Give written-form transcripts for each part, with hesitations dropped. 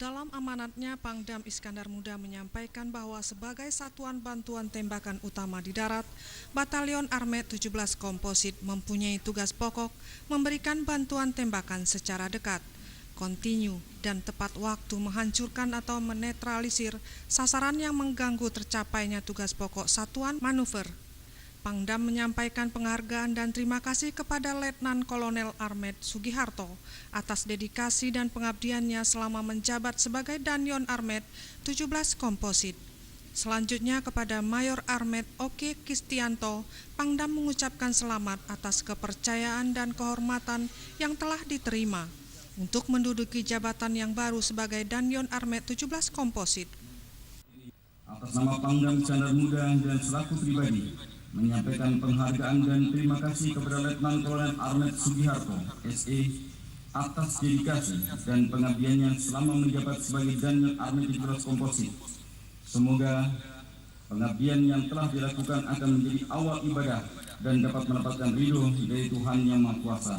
Dalam amanatnya, Pangdam Iskandar Muda menyampaikan bahwa sebagai satuan bantuan tembakan utama di darat, Batalion Armet 17 Komposit mempunyai tugas pokok memberikan bantuan tembakan secara dekat, kontinu, dan tepat waktu menghancurkan atau menetralisir sasaran yang mengganggu tercapainya tugas pokok satuan manuver. Pangdam menyampaikan penghargaan dan terima kasih kepada Letnan Kolonel Armet Sugiharto atas dedikasi dan pengabdiannya selama menjabat sebagai Danyon Armet 17 Komposit. Selanjutnya kepada Mayor Armet Oke Kistianto, Pangdam mengucapkan selamat atas kepercayaan dan kehormatan yang telah diterima untuk menduduki jabatan yang baru sebagai Danyon Armet 17 Komposit. Atas nama Pangdam Iskandar Muda dan selaku pribadi, menyampaikan penghargaan dan terima kasih kepada Letnan Kolonel Armet Sugiharto, SE, atas dedikasi dan pengabdiannya selama menjabat sebagai Danyon Armet 17 Komposit. Semoga pengabdian yang telah dilakukan akan menjadi awal ibadah dan dapat mendapatkan ridho dari Tuhan Yang Maha Kuasa.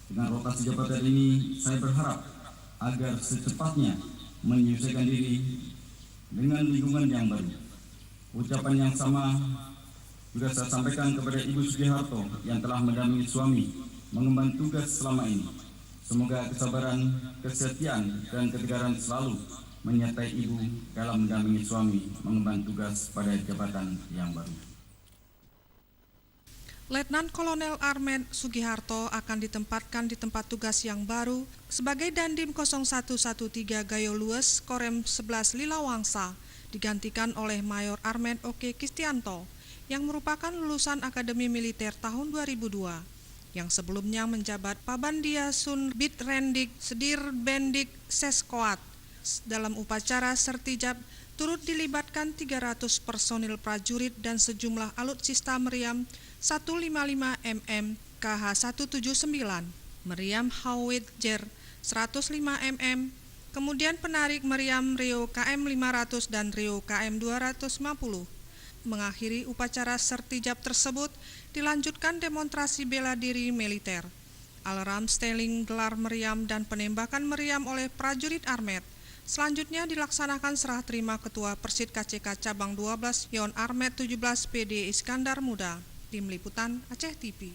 Dengan rotasi jabatan ini, saya berharap agar secepatnya menyelesaikan diri dengan lingkungan yang baru. Ucapan yang sama juga saya sampaikan kepada Ibu Sugiharto yang telah mendampingi suami mengemban tugas selama ini. Semoga kesabaran, kesetiaan, dan ketegaran selalu menyertai Ibu dalam mendampingi suami mengemban tugas pada jabatan yang baru. Letnan Kolonel Armet Sugiharto akan ditempatkan di tempat tugas yang baru sebagai Dandim 0113 Gayo Lues Korem 11 Lilawangsa, digantikan oleh Mayor Armet Oke Kistianto yang merupakan lulusan Akademi Militer tahun 2002, yang sebelumnya menjabat Pabandia Sun Bitrendik Sedir Bendik Seskoat. Dalam upacara sertijab turut dilibatkan 300 personil prajurit dan sejumlah alutsista meriam 155 mm KH-179, meriam Howitzer 105 mm, kemudian penarik meriam Rio KM-500 dan Rio KM-250. Mengakhiri upacara sertijab tersebut dilanjutkan demonstrasi bela diri militer, alarm steling gelar meriam dan penembakan meriam oleh prajurit Armet. Selanjutnya dilaksanakan serah terima Ketua Persit KCK Cabang 12 Yon Armet 17 PD Iskandar Muda. Tim Liputan Aceh TV.